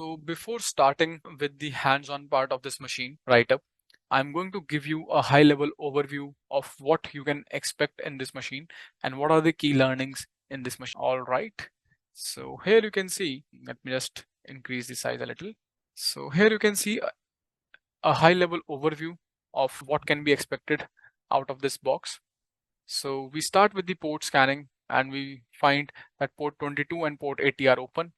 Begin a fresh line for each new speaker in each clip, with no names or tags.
So before starting with the hands-on part of this machine write-up, I'm going to give you a high-level overview of what you can expect in this machine and what are the key learnings in this machine. All right. So here you can see, let me just increase the size a little. So here you can see a high-level overview of what can be expected out of this box. So we start with the port scanning and we find that port 22 and port 80 are open.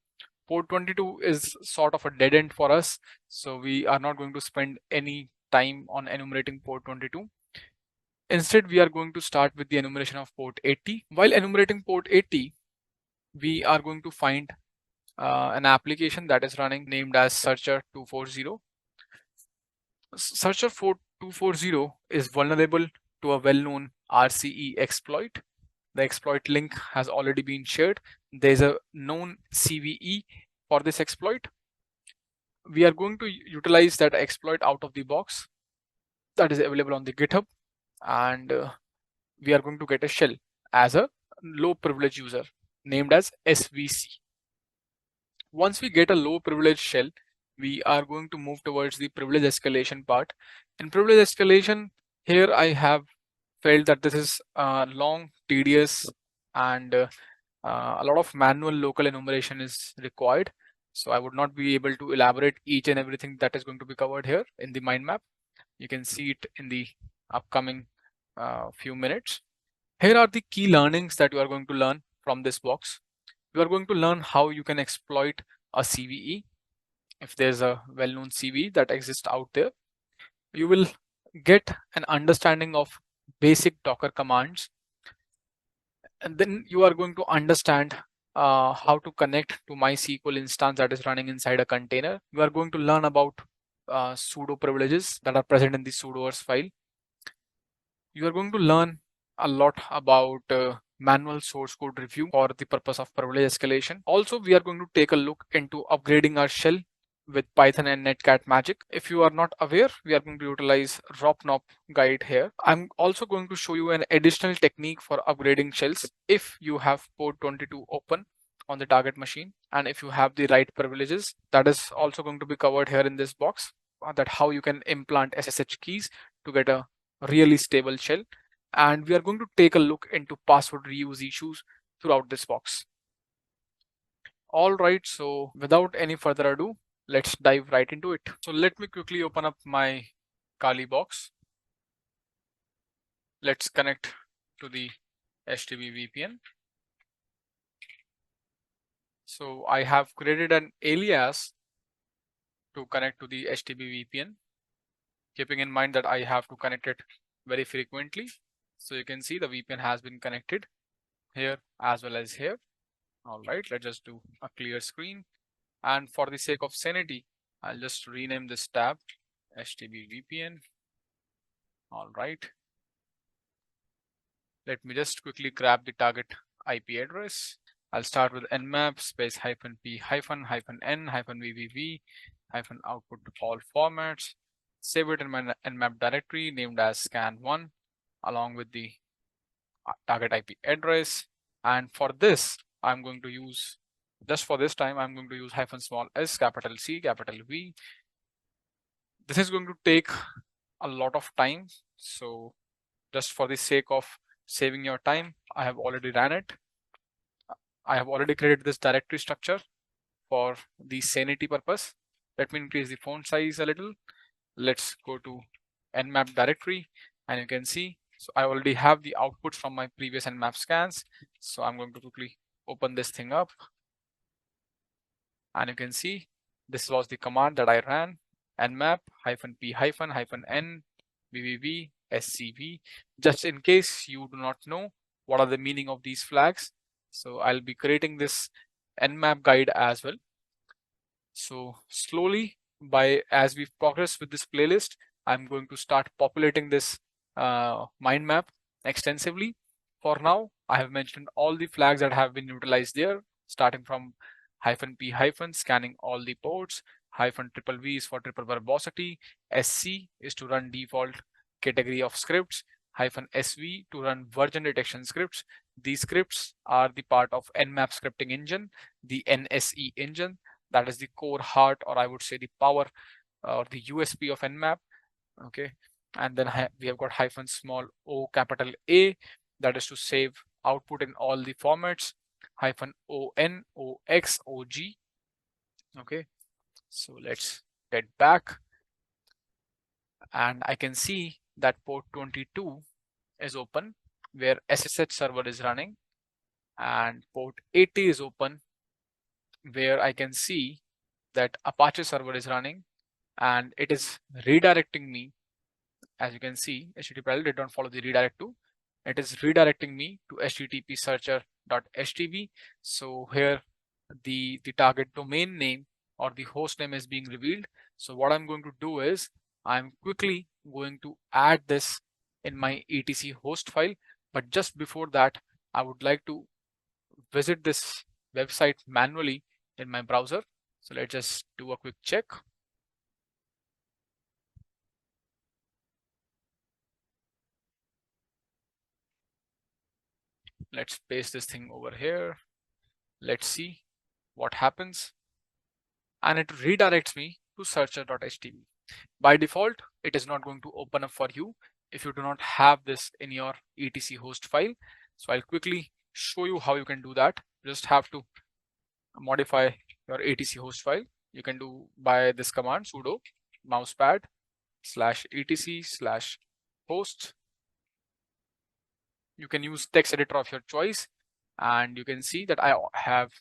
Port 22 is sort of a dead end for us, so we are not going to spend any time on enumerating port 22. Instead, we are going to start with the enumeration of port 80. While enumerating port 80, we are going to find an application that is running named as Searcher 240. Searcher 240 is vulnerable to a well-known RCE exploit. The exploit link has already been shared. There's a known CVE for this exploit. We are going to utilize that exploit out of the box that is available on the GitHub, and we are going to get a shell as a low privilege user named as SVC. Once we get a low privilege shell, we are going to move towards the privilege escalation part. In privilege escalation, here I have felt that this is long, tedious, and a lot of manual local enumeration is required. So I would not be able to elaborate each and everything that is going to be covered here in the mind map. You can see it in the upcoming few minutes. Here are the key learnings that you are going to learn from this box. You are going to learn how you can exploit a CVE. If there's a well-known CVE that exists out there, you will get an understanding of basic Docker commands, and then you are going to understand how to connect to MySQL instance that is running inside a container. You are going to learn about sudo privileges that are present in the sudoers file. You are going to learn a lot about manual source code review for the purpose of privilege escalation. Also, we are going to take a look into upgrading our shell with Python and Netcat Magic. If you are not aware, we are going to utilize ROPNOP guide here. I'm also going to show you an additional technique for upgrading shells if you have port 22 open on the target machine and if you have the right privileges. That is also going to be covered here in this box, that how you can implant SSH keys to get a really stable shell. And we are going to take a look into password reuse issues throughout this box. All right, so without any further ado, let's dive right into it. So let me quickly open up my Kali box. Let's connect to the HTTP VPN. So I have created an alias to connect to the HTTP VPN, keeping in mind that I have to connect it very frequently. So you can see the VPN has been connected here as well as here. All right, let's just do a clear screen. And for the sake of sanity, I'll just rename this tab HTTP VPN. All right. Let me just quickly grab the target IP address. I'll start with nmap space -p -n -vvv -output all formats. Save it in my nmap directory named as scan1 along with the target IP address. And for this, I'm going to use, just for this time, I'm going to use -s, capital C, capital V. This is going to take a lot of time. So just for the sake of saving your time, I have already ran it. I have already created this directory structure for the sanity purpose. Let me increase the font size a little. Let's go to nmap directory and you can see, so I already have the outputs from my previous nmap scans. So I'm going to quickly open this thing up and you can see this was the command that I ran, nmap -p -n vvv scv. Just in case you do not know what are the meaning of these flags, so I'll be creating this nmap guide as well. So slowly, as we progress with this playlist, I'm going to start populating this mind map extensively. For now, I have mentioned all the flags that have been utilized there, starting from -p scanning all the ports, -v is for triple verbosity, SC is to run default category of scripts, -sv to run version detection scripts. These scripts are the part of nmap scripting engine, the NSE engine That is the core heart, or I would say the power or the USP of Nmap. Okay, and then we have got hyphen small o capital A, that is to save output in all the formats, hyphen on ox og. Okay, so let's get back, and I can see that port 22 is open where SSH server is running, and port 80 is open where I can see that Apache server is running, and it is redirecting me. As you can see, HTTP did not follow the redirect to. It is redirecting me to http searcher.htb. So here the target domain name or the host name is being revealed. So what I'm going to do is I'm quickly going to add this in my etc host file. But just before that, I would like to visit this website manually in my browser. So let's just do a quick check. Let's paste this thing over here. Let's see what happens. And it redirects me to searcher.html. By default, it is not going to open up for you if you do not have this in your etc host file. So I'll quickly show you how you can do that. You just have to modify your etc host file. You can do by this command sudo mousepad /etc/host. You can use text editor of your choice, and you can see that I have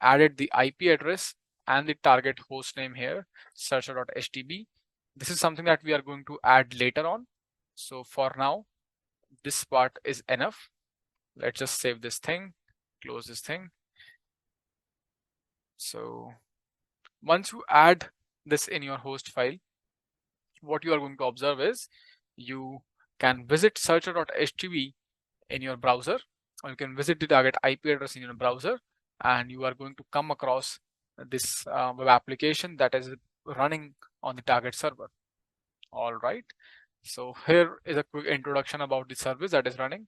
added the IP address and the target host name here, searcher.htb. This is something that we are going to add later on. So for now, this part is enough. Let's just save this thing, close this thing. So once you add this in your host file, what you are going to observe is you can visit searcher.htb in your browser, or you can visit the target IP address in your browser, and you are going to come across this web application that is running on the target server. All right, so here is a quick introduction about the service that is running.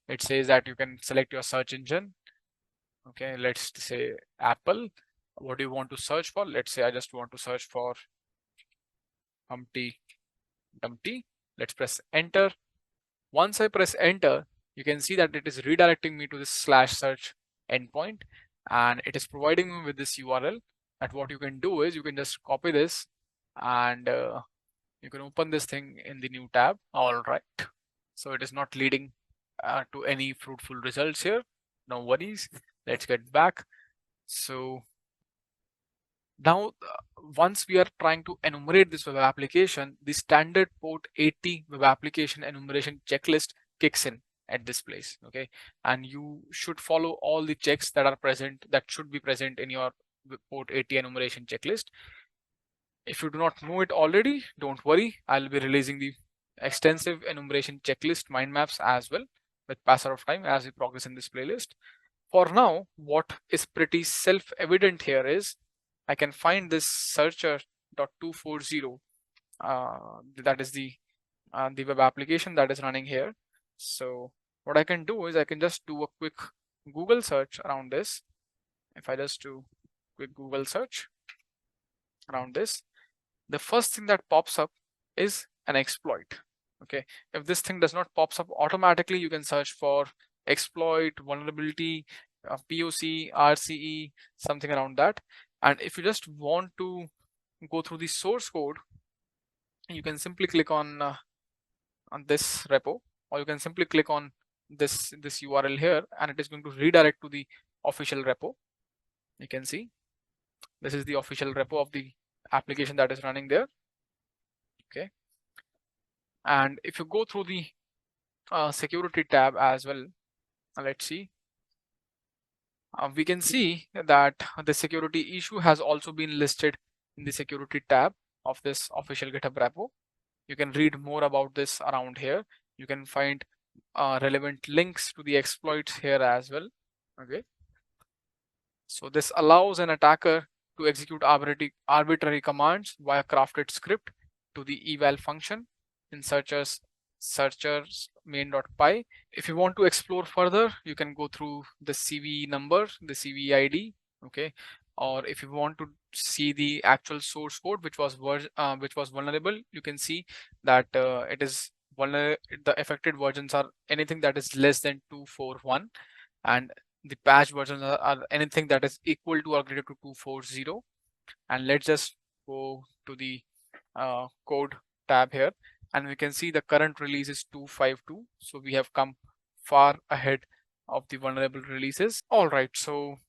It says that you can select your search engine. Okay, let's say Apple. What do you want to search for? Let's say I just want to search for Humpty Dumpty. Let's press enter. Once I press enter, you can see that it is redirecting me to this /search endpoint, and it is providing me with this URL. That what you can do is you can just copy this, and you can open this thing in the new tab. All right, so it is not leading to any fruitful results here. No worries. Let's get back. So now once we are trying to enumerate this web application, the standard port 80 web application enumeration checklist kicks in at this place. Okay, and you should follow all the checks that are present, that should be present in your port 80 enumeration checklist. If you do not know it already, don't worry, I'll be releasing the extensive enumeration checklist mind maps as well with passage of time as we progress in this playlist. For now, what is pretty self-evident here is I can find this searcher.240. That is the web application that is running here. So what I can do is I can just do a quick Google search around this. If I just do quick Google search around this, the first thing that pops up is an exploit. Okay, if this thing does not pops up automatically, you can search for exploit, vulnerability, POC, RCE, something around that. And if you just want to go through the source code, you can simply click on this repo, or you can simply click on this URL here, and it is going to redirect to the official repo. You can see this is the official repo of the application that is running there. Okay, and if you go through the security tab as well, let's see, we can see that the security issue has also been listed in the security tab of this official GitHub repo. You can read more about this around here. You can find relevant links to the exploits here as well. Okay, so this allows an attacker to execute arbitrary commands via crafted script to the eval function in searchers main.py. If you want to explore further, you can go through the CVE number, the CVE ID. Okay, or if you want to see the actual source code which was vulnerable, you can see that it is vulnerable. The affected versions are anything that is less than 241, and the patch versions are anything that is equal to or greater to 240. And let's just go to the code tab here, and we can see the current release is 252, so we have come far ahead of the vulnerable releases. All right, so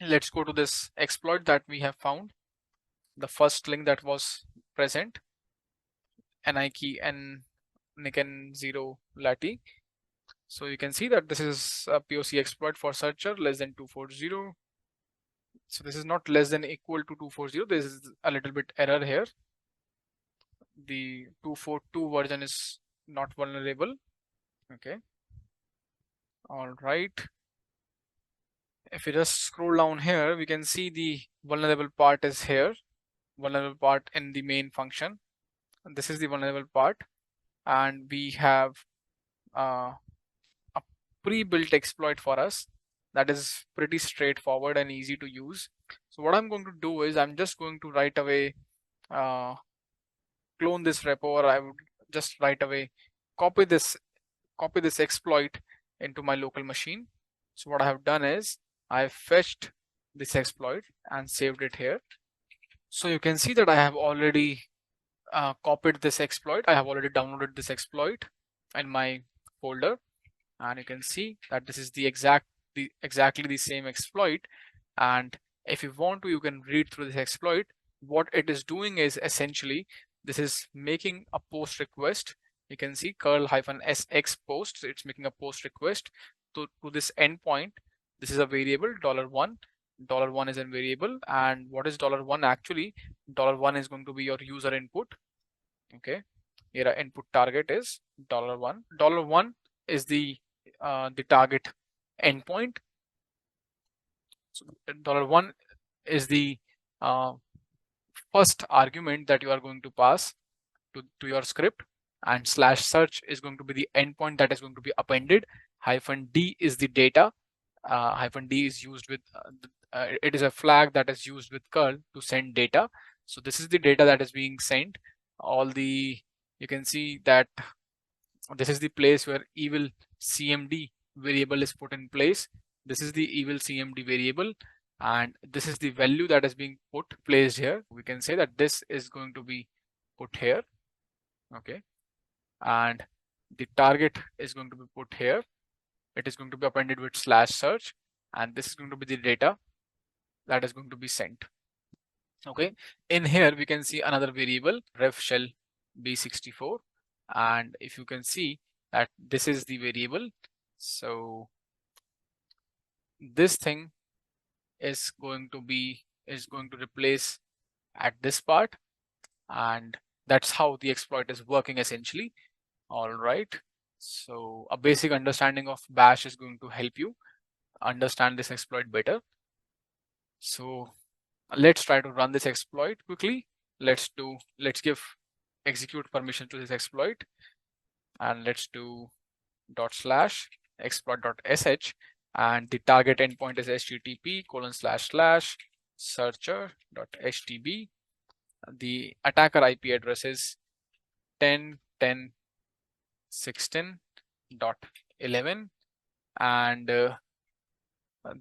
let's go to this exploit that we have found. The first link that was present, ni key and niken 0 lati. So you can see that this is a POC exploit for searcher less than 240. So this is not less than equal to 240. This is a little bit error here. The 242 version is not vulnerable. Okay. All right. If you just scroll down here, we can see the vulnerable part is here. Vulnerable part in the main function. And this is the vulnerable part, and we have a pre-built exploit for us that is pretty straightforward and easy to use. So what I'm going to do is I'm just going to right away clone this repo, or I would just right away copy this exploit into my local machine. So what I have done is I fetched this exploit and saved it here. So you can see that I have already copied this exploit. I have already downloaded this exploit in my folder, and you can see that this is exactly the same exploit. And if you want to, you can read through this exploit. What it is doing is essentially this is making a post request. You can see curl-sx post. It's making a post request to this endpoint. This is a variable $1. $1 is a variable, and what is $1 actually? $1 is going to be your user input. Okay, here our input target is $1. $1 is the target endpoint. So $1 is the first argument that you are going to pass to your script, and /search is going to be the endpoint that is going to be appended. -d is the data. -d is used with it is a flag that is used with curl to send data. So this is the data that is being sent. You can see that this is the place where evil cmd variable is put in place. This is the evil cmd variable, and this is the value that is being placed here. We can say that this is going to be put here. Okay, and the target is going to be put here. It is going to be appended with /search, and this is going to be the data that is going to be sent. Okay, in here we can see another variable ref shell b64, and if you can see that this is the variable. So this thing is going to replace at this part, and that's how the exploit is working essentially. All right, so a basic understanding of bash is going to help you understand this exploit better. So let's try to run this exploit quickly. Let's give execute permission to this exploit, and let's do /exploit.sh, and the target endpoint is http://searcher.htb. The attacker IP address is 10.10.16.11, and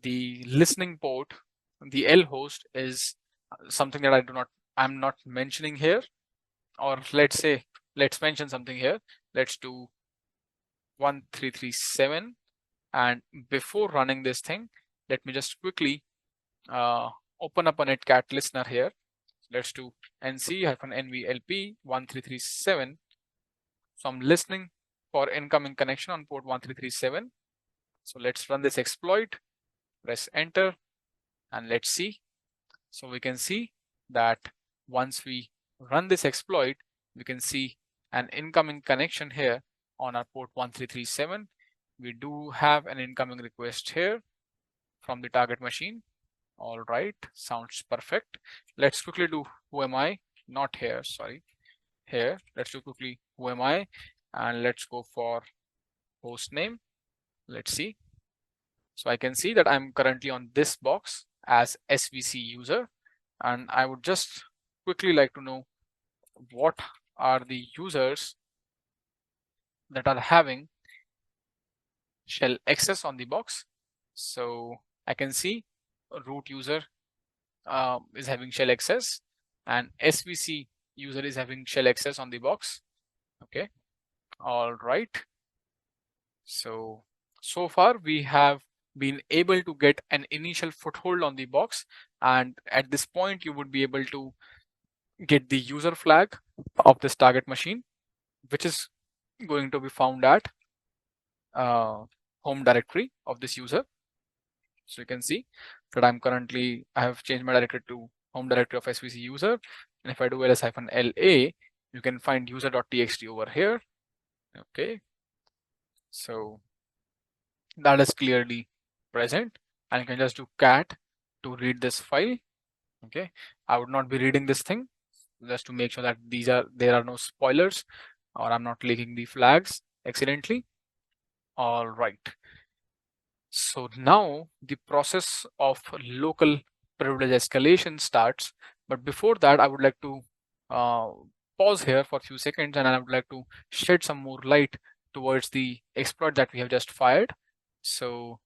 the listening port, the L host, is something that I'm not mentioning here. Or let's mention something here. Let's do 1337, and before running this thing, let me just quickly open up a netcat listener here. Let's do nc-nvlp 1337. So I'm listening for incoming connection on port 1337. So let's run this exploit, press enter, and let's see. So we can see that once we run this exploit, we can see an incoming connection here on our port 1337. We do have an incoming request here from the target machine. All right, sounds perfect. Let's quickly do who am I, not here, sorry, here. Let's do quickly who am I, and let's go for host name. Let's see. So I can see that I'm currently on this box, as SVC user, and I would just quickly like to know what are the users that are having shell access on the box. So I can see a root user is having shell access, and SVC user is having shell access on the box. Okay, all right. So far we have been able to get an initial foothold on the box, and at this point you would be able to get the user flag of this target machine, which is going to be found at home directory of this user. So you can see that I have changed my directory to home directory of SVC user, and if I do ls-la, you can find user.txt over here. Okay, so that is clearly present, and you can just do cat to read this file. Okay, I would not be reading this thing just to make sure that there are no spoilers or I'm not leaking the flags accidentally. All right, so now the process of local privilege escalation starts, but before that I would like to uh, pause here for a few seconds, and I would like to shed some more light towards the exploit that we have just fired. So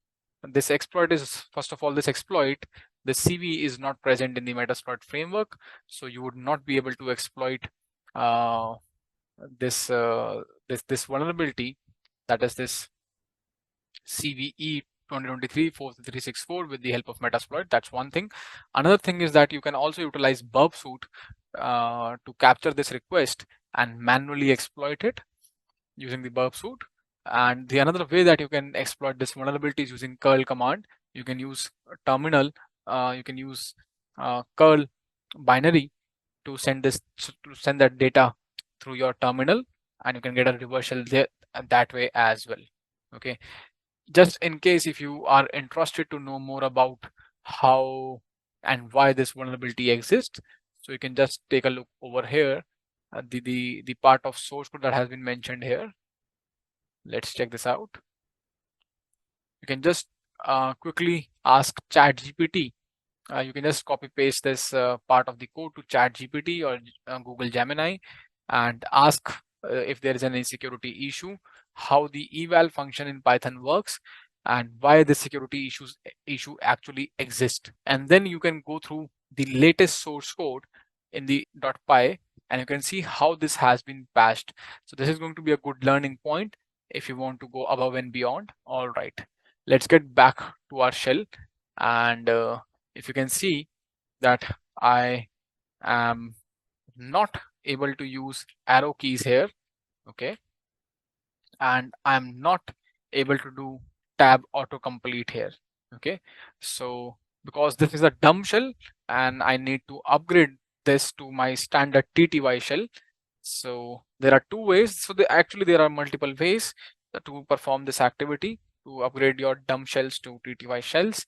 this exploit is, first of all, the CV is not present in the Metasploit framework, so you would not be able to exploit uh, this vulnerability, that is this CVE 2023-43364 with the help of Metasploit. That's one thing. Another thing is that you can also utilize burp suit to capture this request and manually exploit it using the burp suit. And the another way that you can exploit this vulnerability is using curl command. You can use terminal, you can use curl binary to send that data through your terminal, and you can get a reversal there that way as well. Okay, just in case if you are interested to know more about how and why this vulnerability exists, so you can just take a look over here, the part of source code that has been mentioned here. Let's check this out. You can just quickly ask ChatGPT. You can just copy paste this part of the code to ChatGPT or Google Gemini and ask if there is any security issue, how the eval function in Python works, and why the security issue actually exists. And then you can go through the latest source code in the .py, and you can see how this has been patched. So this is going to be a good learning point if you want to go above and beyond. All right, let's get back to our shell, and if you can see that I am not able to use arrow keys here. Okay, and I'm not able to do tab autocomplete here. Okay, so because this is a dumb shell and I need to upgrade this to my standard TTY shell. So there are two ways. So actually there are multiple ways to perform this activity, to upgrade your dumb shells to TTY shells.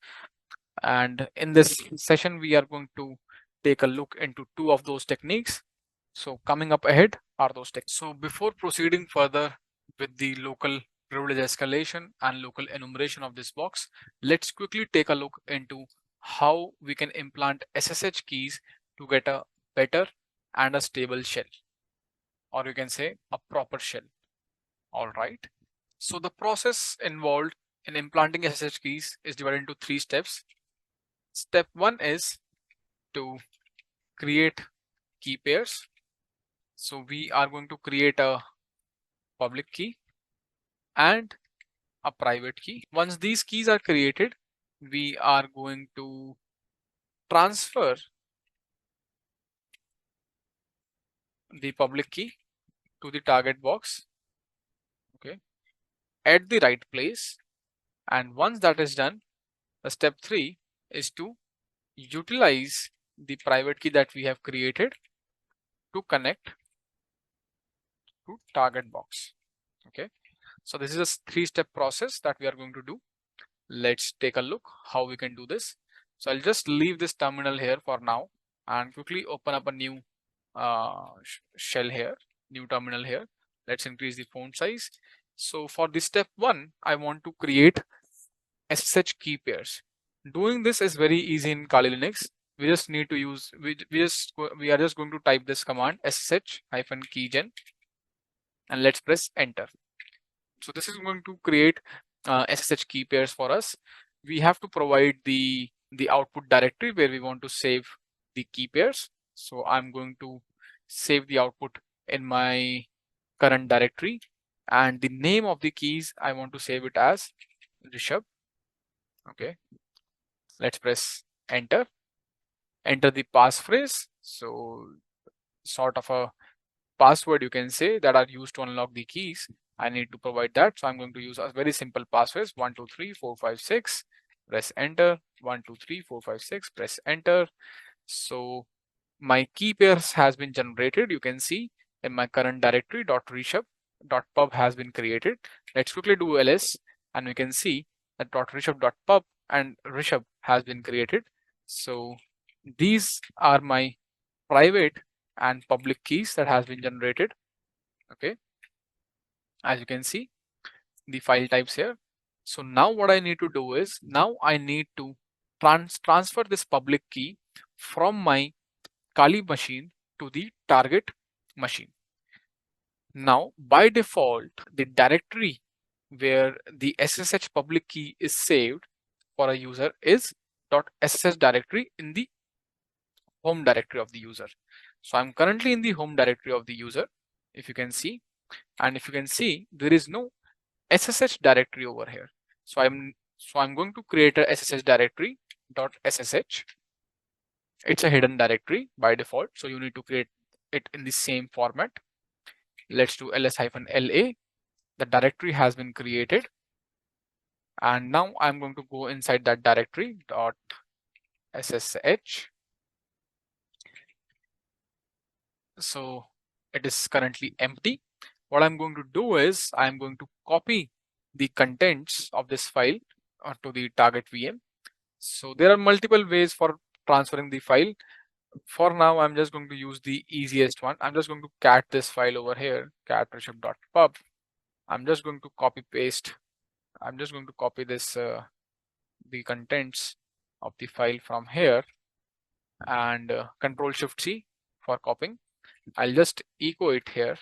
And in this session, we are going to take a look into two of those techniques. So coming up ahead are those techniques. So before proceeding further with the local privilege escalation and local enumeration of this box, let's quickly take a look into how we can implant SSH keys to get a better and a stable shell, or you can say a proper shell. All right. So the process involved in implanting SSH keys is divided into 3 steps. Step 1 is to create key pairs. So we are going to create a public key and a private key. Once these keys are created, we are going to transfer the public key to the target box, okay, at the right place. And once that is done, the step 3 is to utilize the private key that we have created to connect to target box. Okay, so this is a 3-step process that we are going to do. Let's take a look how we can do this. So I'll just leave this terminal here for now and quickly open up a new shell here, new terminal here. Let's increase the font size. So for this step 1, I want to create SSH key pairs. Doing this is very easy in Kali Linux. We just need to use, we are just going to type this command ssh-keygen and let's press enter. So this is going to create SSH key pairs for us. We have to provide the output directory where we want to save the key pairs. So I'm going to save the output in my current directory, and the name of the keys I want to save it as Rishabh. Okay, let's press enter. Enter the passphrase. So sort of a password you can say that are used to unlock the keys. I need to provide that. So I'm going to use a very simple passphrase 1 2 3 4 5 6. Press enter. 1 2 3 4 5 6. Press enter. So my key pairs has been generated. You can see in my current directory .rishabh.pub has been created. Let's quickly do ls and we can see that .rishabh.pub and Rishabh has been created. So these are my private and public keys that has been generated. Okay, as you can see the file types here. So now what I need to do is, now I need to transfer this public key from my Kali machine to the target machine. Now by default the directory where the SSH public key is saved for a user is .ssh directory in the home directory of the user. So I'm currently in the home directory of the user, if you can see, and if you can see there is no SSH directory over here. So I'm going to create a SSH directory .ssh. It's a hidden directory by default, so you need to create it in the same format. Let's do ls-la. The directory has been created, and now I'm going to go inside that directory .ssh. So it is currently empty. What I'm going to do is I'm going to copy the contents of this file to the target VM. So there are multiple ways for transferring the file. For now, I'm just going to use the easiest one. I'm just going to cat this file over here, cat.rishabh.pub. I'm just going to copy paste. I'm just going to copy this the contents of the file from here and Control Shift C for copying. I'll just echo it here,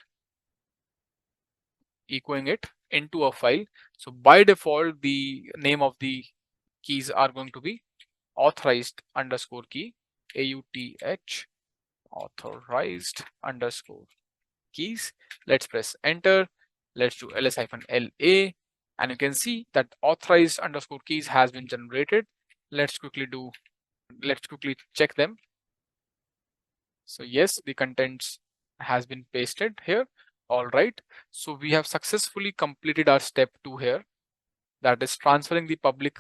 echoing it into a file. So by default, the name of the keys are going to be authorized underscore key, AUTH, authorized underscore keys. Let's press enter. Let's do ls-la, and you can see that authorized underscore keys has been generated. Let's quickly check them. So yes, the contents has been pasted here. All right, so we have successfully completed our step 2 here, that is transferring the public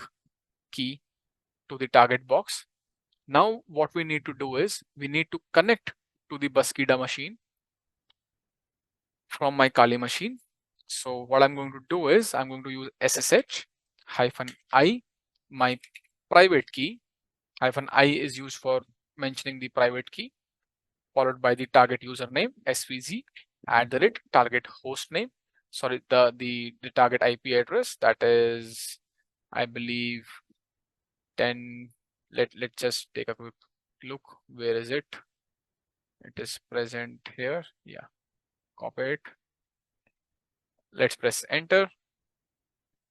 key to the target box. Now what we need to do is we need to connect to the Busqueda machine from my Kali machine. So what I'm going to do is I'm going to use SSH-I, my private key. -I is used for mentioning the private key, followed by the target username svz @target host name. Sorry, the target IP address, that is, I believe, 10. Let's just take a quick look. Where is it? It is present here. Yeah, copy it. Let's press enter,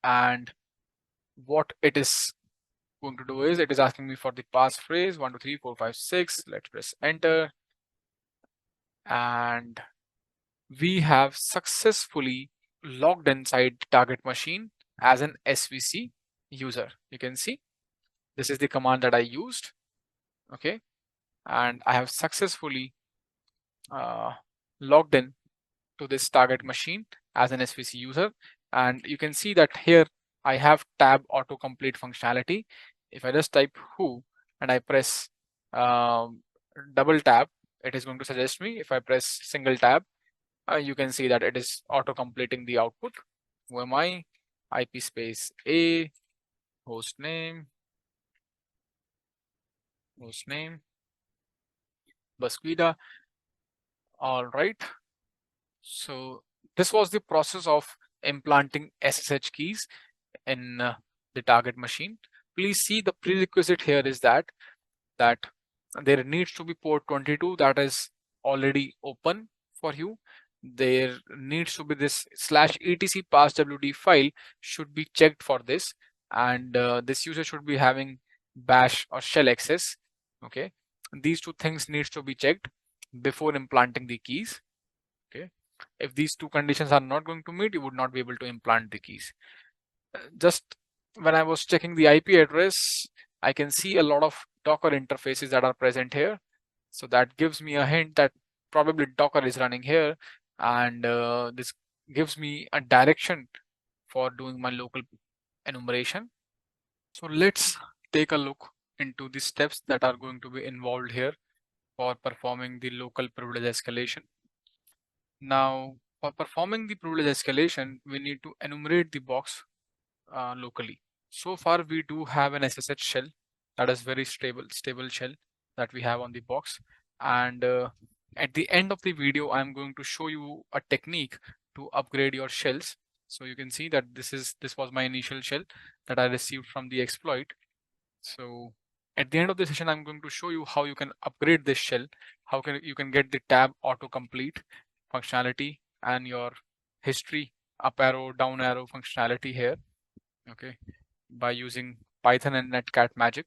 and what it is going to do is it is asking me for the passphrase 1 2 3 4 5 6. Let's press enter, and we have successfully logged inside target machine as an SVC user. You can see this is the command that I used. Okay, and I have successfully logged in to this target machine as an SVC user, and you can see that here I have tab autocomplete functionality. If I just type who and I press double tab, it is going to suggest me. If I press single tab, you can see that it is auto completing the output. Who am I? IP space A, host name, Busqueda. All right. So this was the process of implanting SSH keys in the target machine. please see the prerequisite here is that there needs to be port 22 that is already open for you. There needs to be this /etc passwd file should be checked for this, and this user should be having bash or shell access. Okay, these two things needs to be checked before implanting the keys. Okay, if these two conditions are not going to meet, you would not be able to implant the keys. Just when I was checking the IP address, I can see a lot of Docker interfaces that are present here. So that gives me a hint that probably Docker is running here, and this gives me a direction for doing my local enumeration. So let's take a look into the steps that are going to be involved here for performing the local privilege escalation. Now, for performing the privilege escalation, we need to enumerate the box locally. So far, we do have an SSH shell that is very stable shell that we have on the box. And at the end of the video, I'm going to show you a technique to upgrade your shells. So you can see that this was my initial shell that I received from the exploit. So at the end of the session, I'm going to show you how you can upgrade this shell, how you can get the tab autocomplete functionality and your history up arrow, down arrow functionality here. Okay, by using Python and Netcat magic.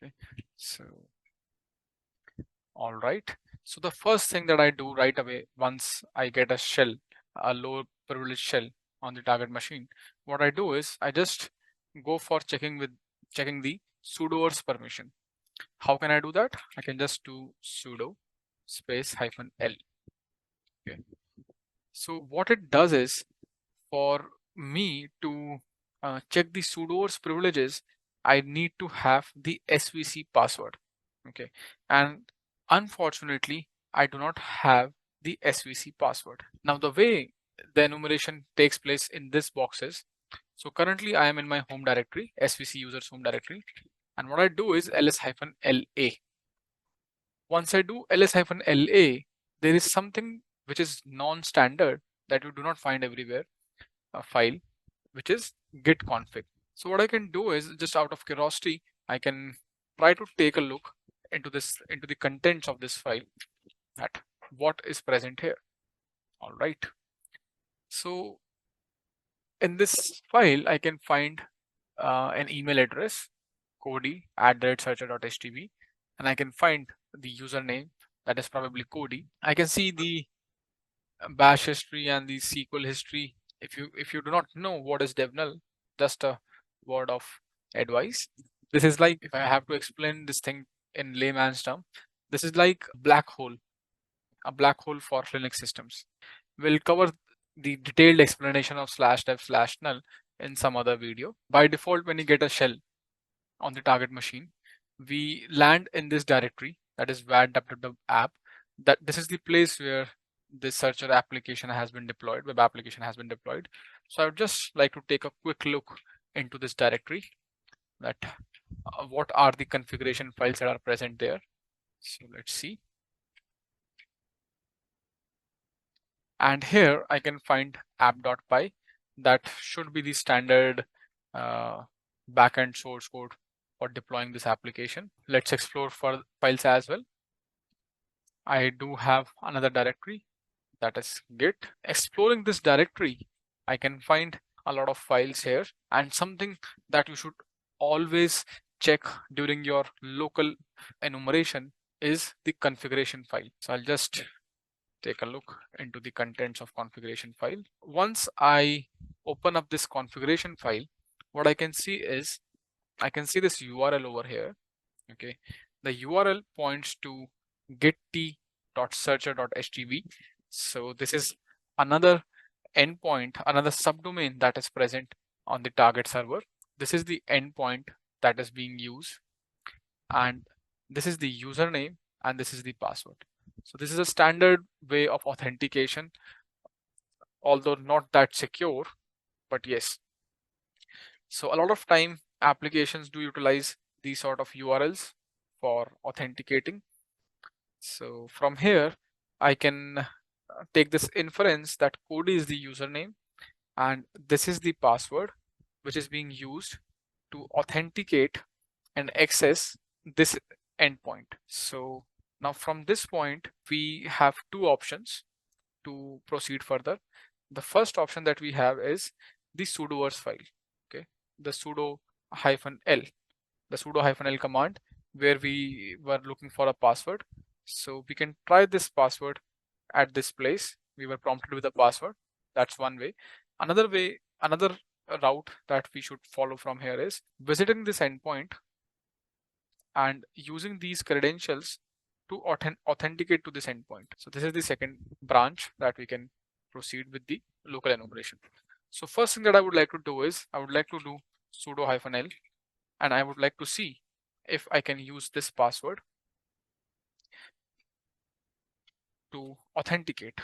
Okay, so all right. So the first thing that I do right away once I get a shell, a low privilege shell on the target machine, what I do is I just go for checking the sudoers permission. How can I do that? I can just do sudo space -l. Okay. So what it does is, for me to check the sudoers privileges, I need to have the SVC password. Okay, and unfortunately, I do not have the SVC password. Now, the way the enumeration takes place in this box is, so currently I am in my home directory, SVC users home directory, and what I do is ls-la. Once I do ls-la, there is something which is non-standard that you do not find everywhere, a file, which is git config. So what I can do is, just out of curiosity, I can try to take a look into the contents of this file, at what is present here. All right. So in this file, I can find an email address, cody@searcher.htb, and I can find the username, that is probably Cody. I can see the bash history and the SQL history. If you do not know what is devnull, just a word of advice. This is like, if I have to explain this thing in layman's term, this is like a black hole for Linux systems. We'll cover the detailed explanation of /dev/null in some other video. By default, when you get a shell on the target machine, we land in this directory, that is var.app. That this is the place where this searcher application has been deployed, web application has been deployed. So I would just like to take a quick look into this directory, that what are the configuration files that are present there. So let's see. And here I can find app.py. That should be the standard backend source code for deploying this application. Let's explore for files as well. I do have another directory, that is git. Exploring this directory, I can find a lot of files here, and something that you should always check during your local enumeration is the configuration file. So I'll just take a look into the contents of configuration file. Once I open up this configuration file, what I can see is, I can see this URL over here. Okay, the URL points to get.searcher.htb. So this is another endpoint, another subdomain that is present on the target server. This is the endpoint that is being used, and this is the username, and this is the password. So this is a standard way of authentication, although not that secure, but yes. So a lot of time applications do utilize these sort of URLs for authenticating. So from here, I can take this inference that Cody is the username and this is the password which is being used to authenticate and access this endpoint. So now from this point, we have two options to proceed further. The first option that we have is the sudoers file, okay, the sudo hyphen l, the sudo hyphen l command, where we were looking for a password. So we can try this password at this place. We were prompted with a password. That's one way. Another way, another route that we should follow from here is visiting this endpoint and using these credentials to authenticate to this endpoint. So this is the second branch that we can proceed with the local enumeration. So first thing that I would like to do is I would like to do sudo hyphen l, and I would like to see if I can use this password to authenticate.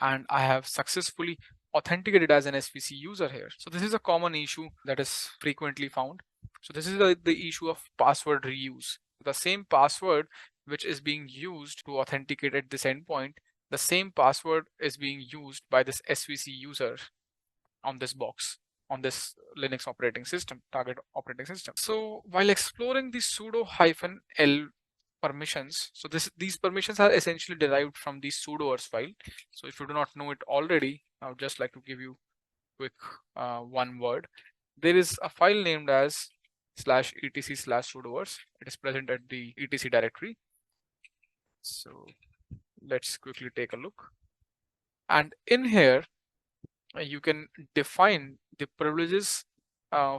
And I have successfully authenticated as an SVC user here. So this is a common issue that is frequently found. So this is the issue of password reuse. The same password which is being used to authenticate at this endpoint, the same password is being used by this SVC user on this box, on this Linux operating system, target operating system. So while exploring the sudo hyphen l permissions, so these permissions are essentially derived from the sudoers file. So if you do not know it already, I would just like to give you quick one word. There is a file named as /etc/sudoers. It is present at the etc directory. So let's quickly take a look. And in here, you can define the privileges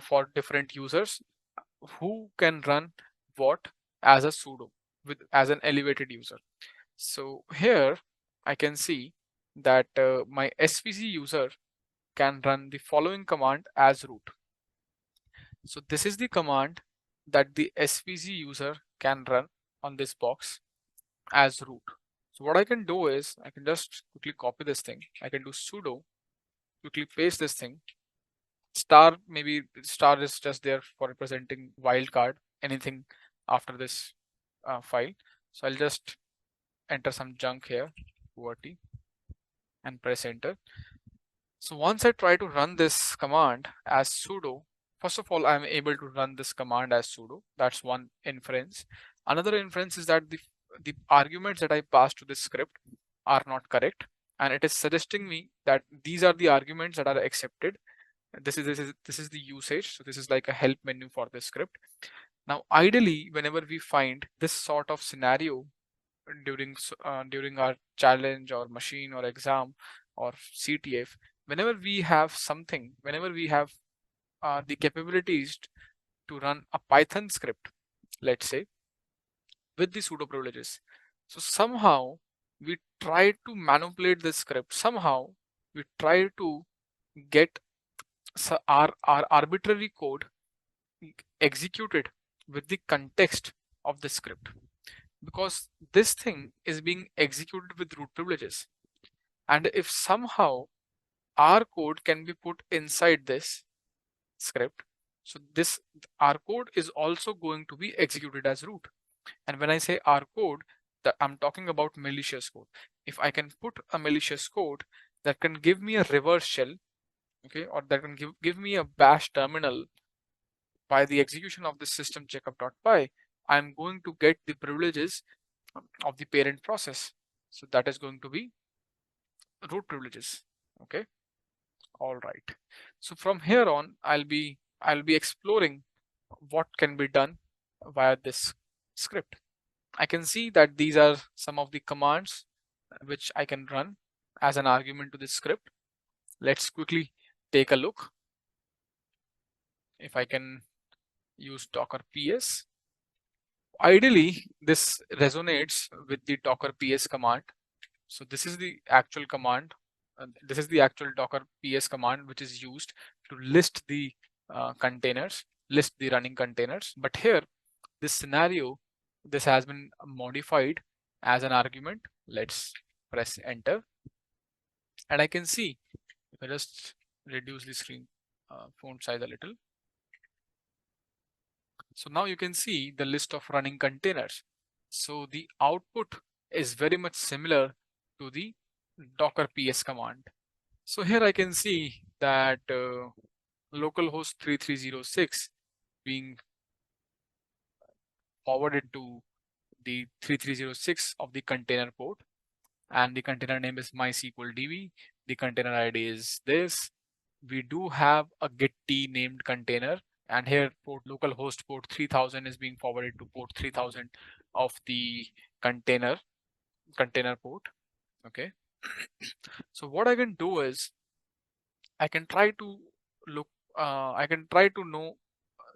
for different users who can run what as a sudo with as an elevated user. So here I can see that my SVC user can run the following command as root. So this is the command that the SVC user can run on this box as root. So what I can do is I can just quickly copy this thing. I can do sudo, quickly paste this thing. Star, maybe star is just there for representing wildcard, anything after this file. So I'll just enter some junk here, QWERTY, and press enter. So once I try to run this command as sudo, first of all, I'm able to run this command as sudo. That's one inference. Another inference is that the arguments that I passed to this script are not correct, and it is suggesting me that these are the arguments that are accepted. This is the usage. So this is like a help menu for this script. Now, ideally, whenever we find this sort of scenario during our challenge or machine or exam or CTF, whenever we have something, whenever we have the capabilities to run a Python script, let's say, with the sudo privileges, so somehow we try to manipulate this script. Somehow we try to get our arbitrary code executed with the context of the script, because this thing is being executed with root privileges. And if somehow our code can be put inside this script, so this our code is also going to be executed as root. And when I say our code, that I'm talking about malicious code. If I can put a malicious code that can give me a reverse shell, okay, or that can give me a bash terminal by the execution of the system checkup.py, I'm going to get the privileges of the parent process. So that is going to be root privileges. Okay. All right. So from here on, I'll be exploring what can be done via this script. I can see that these are some of the commands which I can run as an argument to this script. Let's quickly take a look. If I can use docker ps. Ideally, this resonates with the docker ps command. So this is the actual command. This is the actual docker ps command which is used to list the containers, list the running containers. But here, this scenario, this has been modified as an argument. Let's press enter. And I can see, if I just reduce the screen font size a little. So now you can see the list of running containers. So the output is very much similar to the docker ps command. So here I can see that localhost 3306 being forwarded to the 3306 of the container port, and the container name is mysqldb. The container ID is this. We do have a get_t named container, and here port localhost port 3000 is being forwarded to port 3000 of the container port. Okay. So what I can do is I can try to look I can try to know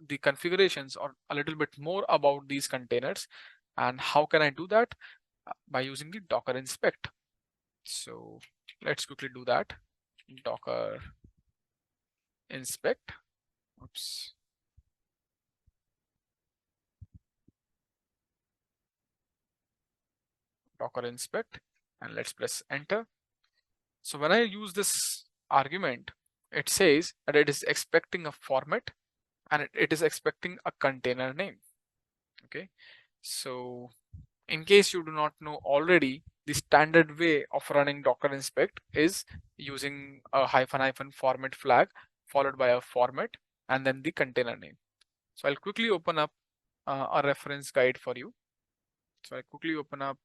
the configurations or a little bit more about these containers. And how can I do that? By using the docker inspect. So let's quickly do that. Docker inspect. Oops. Docker inspect, and let's press enter. So when I use this argument, it says that it is expecting a format and it is expecting a container name. Okay. So in case you do not know already, the standard way of running docker inspect is using a -- format flag followed by a format and then the container name. So I'll quickly open up a reference guide for you. So I quickly open up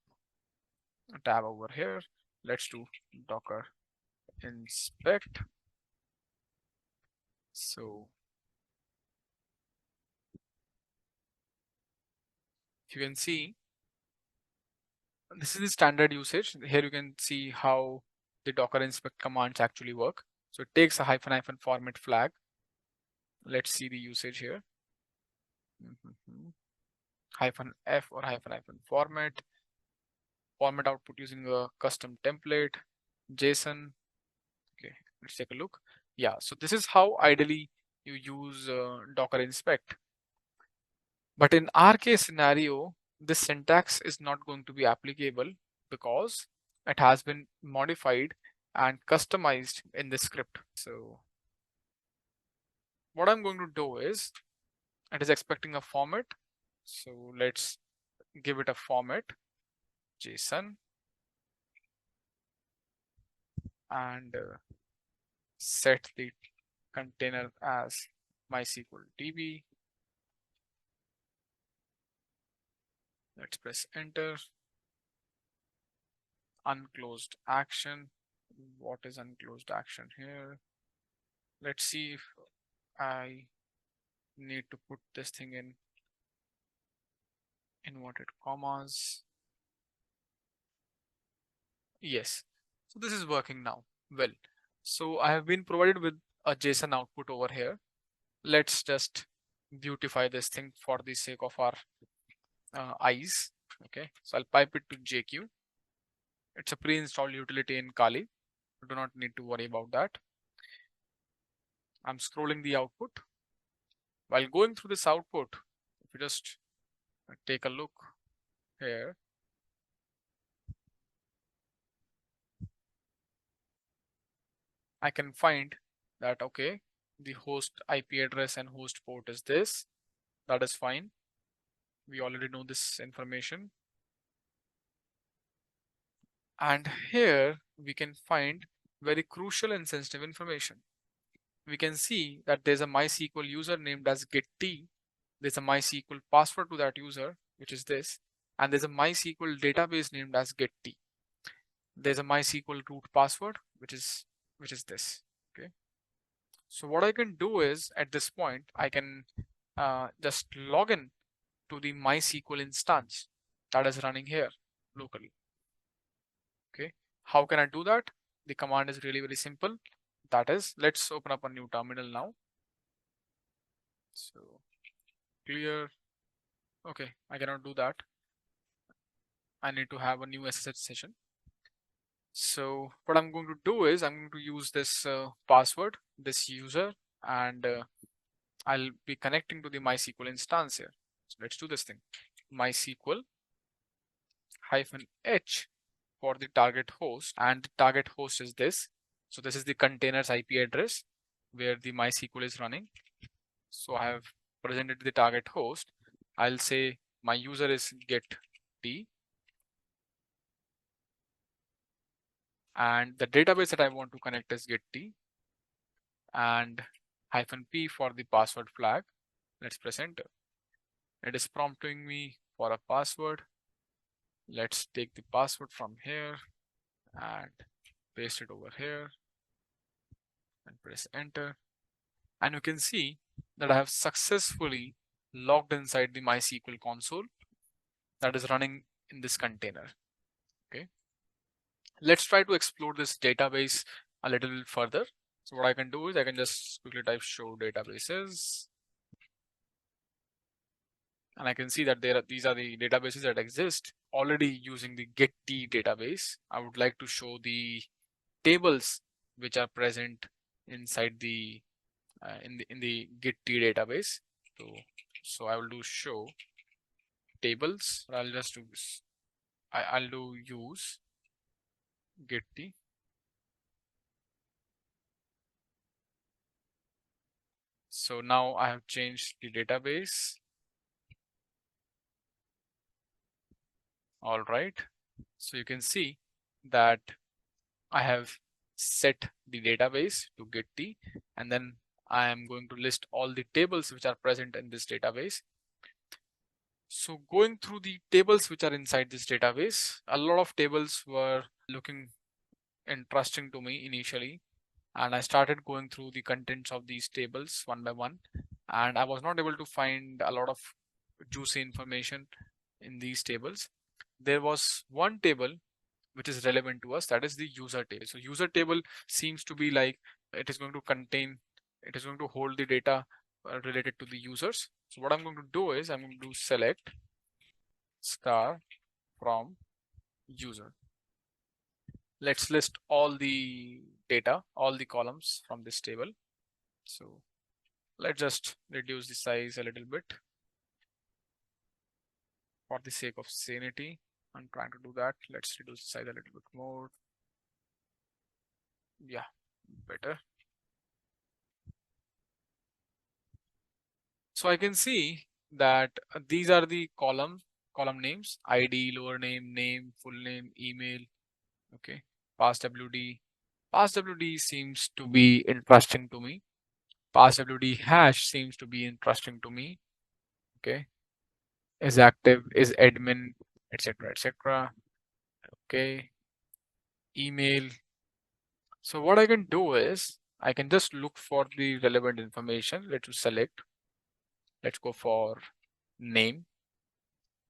a tab over here. Let's do docker inspect. So if you can see, this is the standard usage. Here you can see how the docker inspect commands actually work. So it takes a -- format flag. Let's see the usage here. -f or -- format output using a custom template, JSON. Okay, let's take a look. Yeah, so this is how ideally you use docker inspect. But in our case scenario, this syntax is not going to be applicable because it has been modified and customized in the script. So what I'm going to do is, it is expecting a format. So let's give it a format, JSON, and set the container as mysqldb. Let's press enter. Unclosed action. What is unclosed action here? Let's see if I need to put this thing in inverted commas. Yes. So this is working now. Well, so I have been provided with a JSON output over here. Let's just beautify this thing for the sake of our eyes. Okay, so I'll pipe it to JQ. It's a pre-installed utility in Kali. You do not need to worry about that. I'm scrolling the output. While going through this output, if you just take a look here, I can find that, okay, the host IP address and host port is this. That is fine. We already know this information. And here we can find very crucial and sensitive information. We can see that there's a MySQL user named as get_t. There's a MySQL password to that user, which is this, and there's a MySQL database named as get_t. There's a MySQL root password, which is this. Okay. So what I can do is, at this point, I can just log in to the MySQL instance that is running here locally. Okay. How can I do that? The command is really very simple. That is, let's open up a new terminal now. So clear. Okay, I cannot do that. I need to have a new SSH session. So what I'm going to do is, I'm going to use this password, this user, and I'll be connecting to the MySQL instance here. So let's do this thing. MySQL -h for the target host, and the target host is this. So this is the container's IP address where the MySQL is running. So I have presented the target host. I'll say my user is get_t, and the database that I want to connect is get_t, and -p for the password flag. Let's press enter. It is prompting me for a password. Let's take the password from here and paste it over here and press enter. And you can see that I have successfully logged inside the MySQL console that is running in this container. Okay, let's try to explore this database a little bit further. So what I can do is I can just quickly type show databases, and I can see that these are the databases that exist already using the getT database. I would like to show the tables which are present inside the in the getT database. So I will do show tables. I'll just do I'll do use getT. So now I have changed the database. All right. So you can see that I have set the database to getT, and then I am going to list all the tables which are present in this database. So going through the tables which are inside this database, a lot of tables were looking interesting to me initially, and I started going through the contents of these tables one by one, and I was not able to find a lot of juicy information in these tables. There was one table which is relevant to us, that is the user table. So user table seems to be like it is going to hold the data related to the users. So what I'm going to do is I'm going to do select star from user. Let's list all the data, all the columns from this table. So let's just reduce the size a little bit for the sake of sanity. I'm trying to do that. Let's reduce the size a little bit more. Yeah, better. So I can see that these are the column names: ID, lower name, name, full name, email. Okay, passwd. Passwd seems to be interesting to me. Passwd hash seems to be interesting to me. Okay, is active, is admin, etc., etc. Okay, email. So what I can do is I can just look for the relevant information. Let's select. Let's go for name.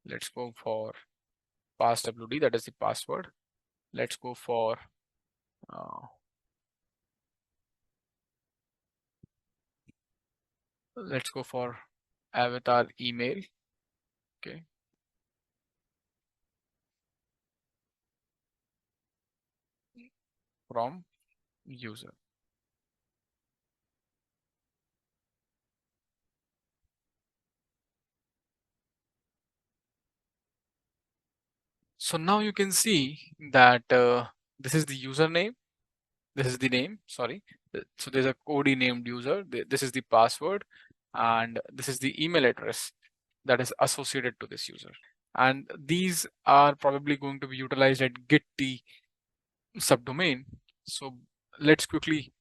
Let's go for passwd, that is the password. Let's go for let's go for avatar email. Okay, from user. So now you can see that this is the username, this is the name, sorry. So there's a code named user, this is the password, and this is the email address that is associated to this user. And these are probably going to be utilized at getT subdomain. So let's quickly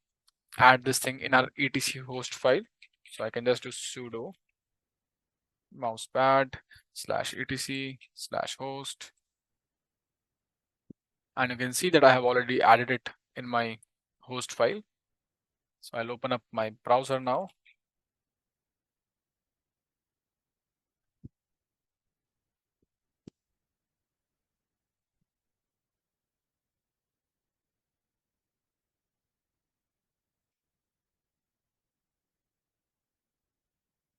add this thing in our etc host file. So I can just do sudo mousepad /etc /host, and you can see that I have already added it in my host file. So I'll open up my browser now.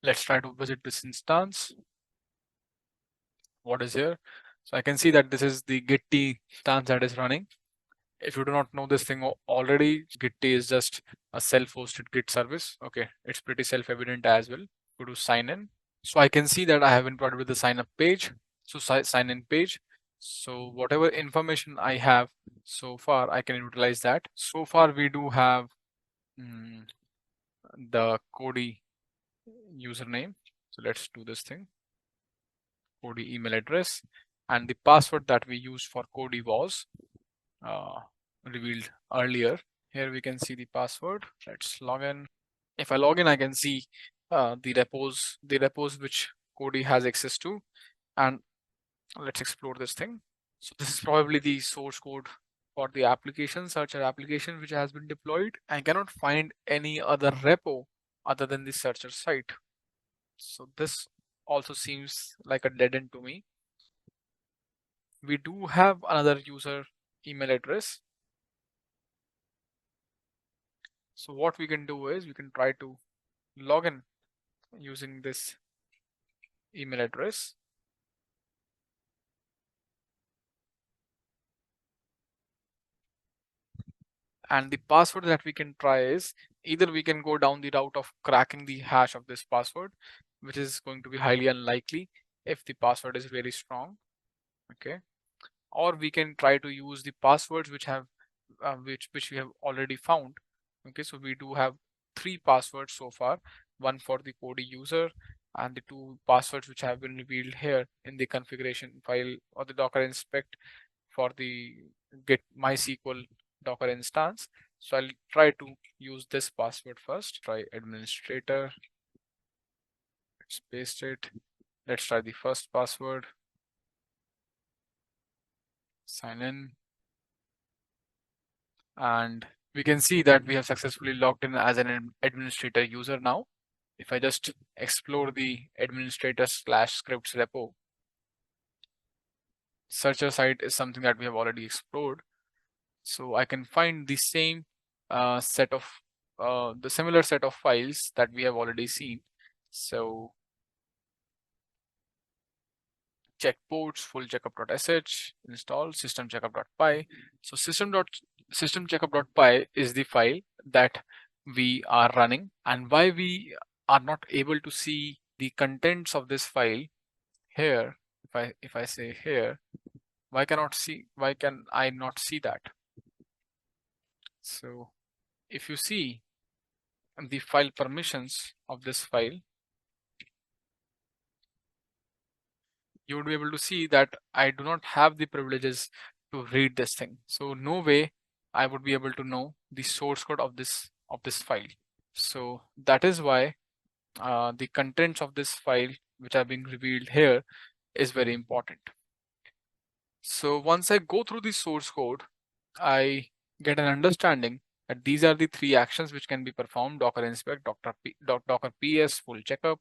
Let's try to visit this instance. What is here? So I can see that this is the getT instance that is running. If you do not know this thing already, getT is just a self-hosted Git service. Okay, it's pretty self-evident as well. Go to sign in. So I can see that I have been provided with the sign up page. So sign in page. So whatever information I have so far, I can utilize that. So far we do have the Kodi username. So let's do this thing. Kodi email address, and the password that we used for Kodi was revealed earlier. Here we can see the password. Let's log in. If I log in, I can see the repos which Cody has access to, and let's explore this thing. So this is probably the source code for the application, searcher application, which has been deployed. I cannot find any other repo other than the searcher site. So this also seems like a dead end to me. We do have another user email address. So what we can do is we can try to log in using this email address. And the password that we can try is either we can go down the route of cracking the hash of this password, which is going to be highly unlikely if the password is very strong. Okay, or we can try to use the passwords which have which we have already found. Okay, so we do have 3 passwords so far, one for the Kodi user and the 2 passwords which have been revealed here in the configuration file or the Docker inspect for the get MySQL Docker instance. So I'll try to use this password first. Try administrator. Let's paste it. Let's try the first password. Sign in. And we can see that we have successfully logged in as an administrator user now. If I just explore the administrator/scripts repo, searcher site is something that we have already explored. So I can find the same set of the similar set of files that we have already seen. So check ports, full checkup.sh, install system checkup.py. So system checkup.py is the file that we are running, and why we are not able to see the contents of this file here. If I say here, why can I not see that? So if you see the file permissions of this file, you would be able to see that I do not have the privileges to read this thing. So no way I would be able to know the source code of this file. So that is why the contents of this file which are being revealed here is very important. So once I go through the source code, I get an understanding that these are the 3 actions which can be performed: Docker inspect, Docker ps, full checkup.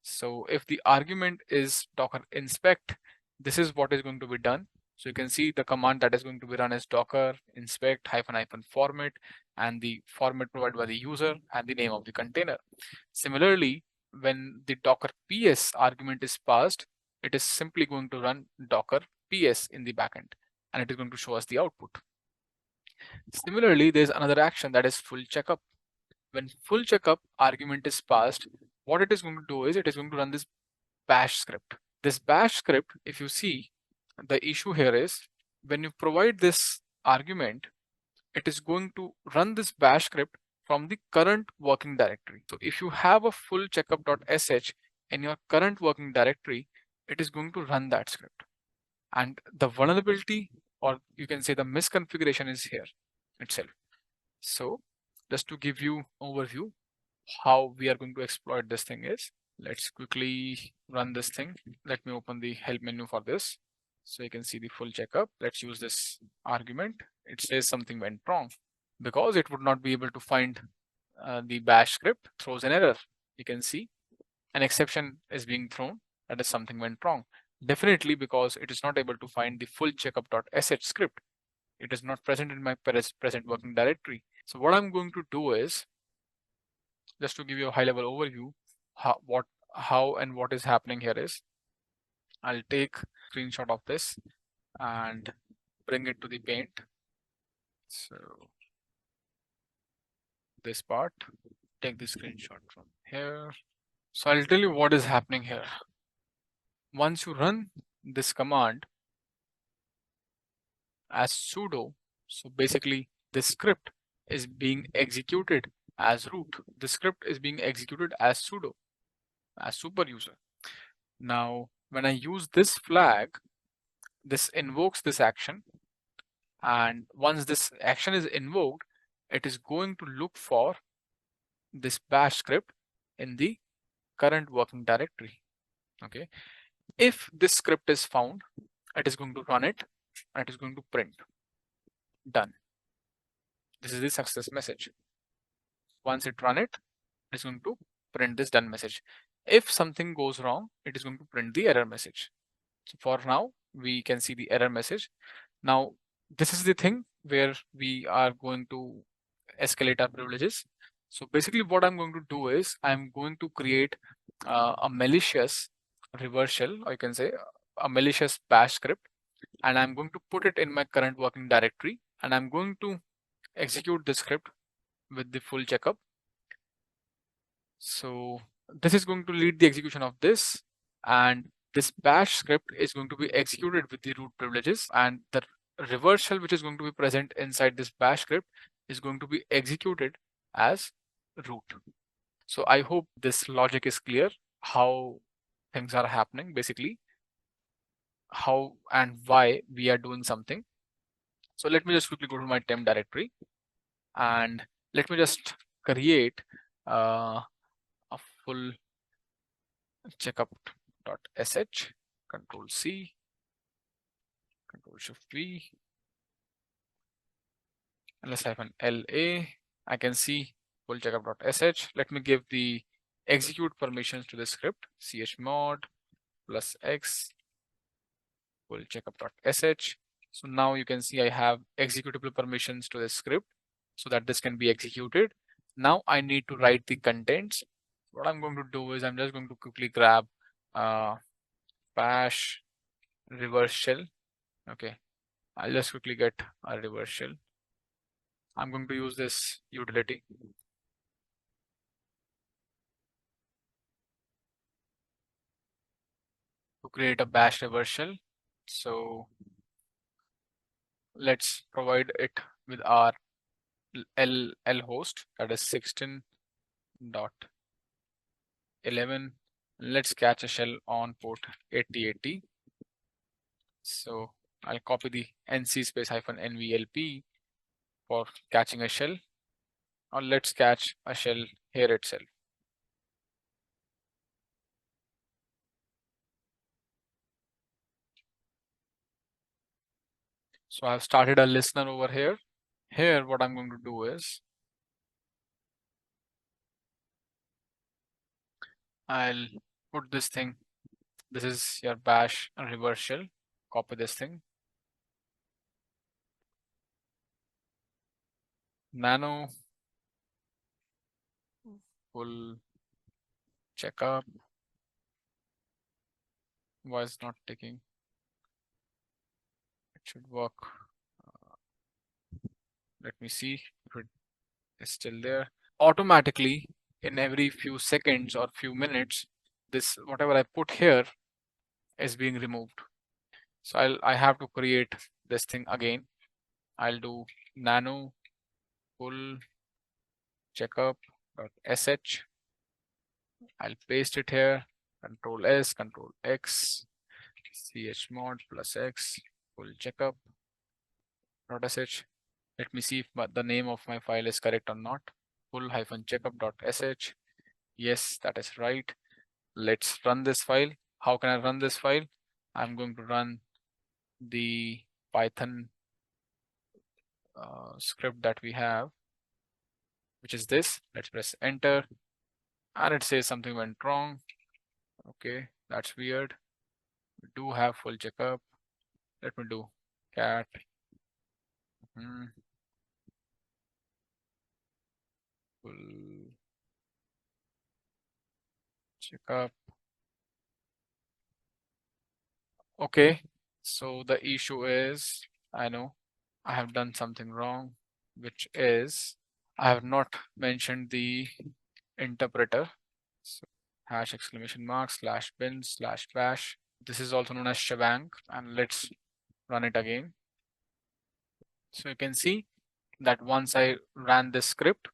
So if the argument is Docker inspect, this is what is going to be done. So you can see the command that is going to be run is Docker inspect -- format, and the format provided by the user and the name of the container. Similarly, when the Docker ps argument is passed, it is simply going to run Docker ps in the backend, and it is going to show us the output. Similarly, there's another action that is full checkup. When full checkup argument is passed, what it is going to do is it is going to run this bash script. This bash script, if you see, the issue here is when you provide this argument, it is going to run this bash script from the current working directory. So if you have a full checkup.sh in your current working directory, it is going to run that script. And the vulnerability, or you can say the misconfiguration, is here itself. So just to give you overview how we are going to exploit this thing is, let's quickly run this thing. Let me open the help menu for this. So you can see the full checkup. Let's use this argument. It says something went wrong because it would not be able to find the bash script throws an error. You can see an exception is being thrown, that is something went wrong. Definitely because it is not able to find the full checkup.sh script. It is not present in my present working directory. So what I'm going to do is, just to give you a high level overview, how and what is happening here is, I'll take a screenshot of this and bring it to the paint. So this part, take the screenshot from here. So I'll tell you what is happening here. Once you run this command as sudo, so basically this script is being executed as root. The script is being executed as sudo, as super user. Now, when I use this flag, this invokes this action, and once this action is invoked, it is going to look for this bash script in the current working directory. Okay, if this script is found, it is going to run it and it is going to print done. This is the success message. Once it run it, it's going to print this done message. If something goes wrong, it is going to print the error message. So for now, we can see the error message. Now, this is the thing where we are going to escalate our privileges. So basically what I'm going to do is I'm going to create a malicious reverse shell, or you can say a malicious bash script, and I'm going to put it in my current working directory, and I'm going to execute the script with the full checkup. So this is going to lead the execution of this, and this bash script is going to be executed with the root privileges, and the reverse shell which is going to be present inside this bash script is going to be executed as root. So I hope this logic is clear, how things are happening, basically how and why we are doing something. So let me just quickly go to my temp directory and let me just create a full checkup.sh, Control C, Control Shift V, ls-la. I can see full checkup.sh. Let me give the execute permissions to the script, chmod +x full checkup.sh. So now you can see I have executable permissions to the script so that this can be executed. Now I need to write the contents. What I'm going to do is I'm just going to quickly grab bash reverse shell. Okay, I'll just quickly get a reverse shell. I'm going to use this utility. To create a bash reverse shell. So let's provide it with our L host, that is 16.11. Let's catch a shell on port 8080. So I'll copy the nc space -nvlp for catching a shell, or let's catch a shell here itself. So I've started a listener over here. Here, what I'm going to do is I'll put this thing. This is your bash reverse shell. Copy this thing. Nano full checkup. Why is not taking? It should work. Let me see if it is still there. Automatically, in every few seconds or few minutes, this whatever I put here is being removed. So I have to create this thing again. I'll do nano full checkup.sh. I'll paste it here. Control S, Control X, chmod +x full checkup.sh. Let me see if the name of my file is correct or not. Full-checkup.sh. Yes, that is right. Let's run this file. How can I run this file? I'm going to run the Python script that we have, which is this. Let's press enter, and it says something went wrong. Okay, that's weird. We do have full checkup. Let me do cat full checkup. Okay, so the issue is, I know I have done something wrong, which is I have not mentioned the interpreter. So #!bin/bash. This is also known as shebang, and let's run it again. So you can see that once I ran this script,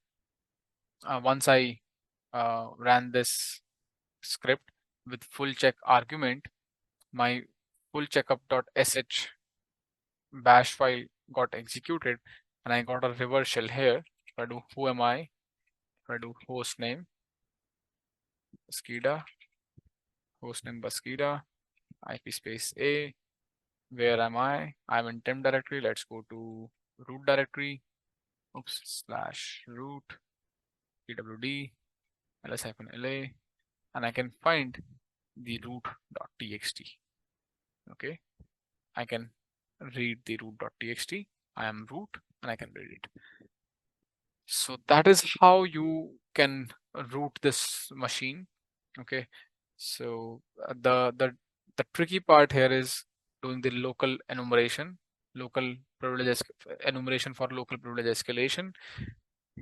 ran this script with full check argument, my full checkup.sh bash file got executed and I got a reverse shell here. If I do who am I, if I do hostname Busqueda, hostname Busqueda, IP space A. Where am I? I'm in temp directory. Let's go to root directory. Oops, slash root pwd ls-la, and I can find the root.txt. Okay, I can read the root.txt. I am root and I can read it. So that is how you can root this machine. Okay, so the tricky part here is doing the local enumeration, local privilege enumeration for local privilege escalation,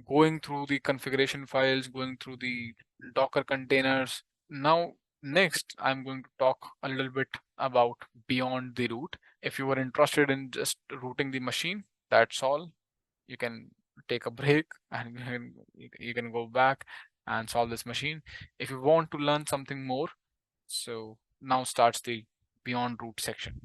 going through the configuration files, going through the Docker containers. Now, next, I'm going to talk a little bit about beyond the root. If you were interested in just rooting the machine, that's all. You can take a break and you can go back and solve this machine. If you want to learn something more, so now starts the beyond root section.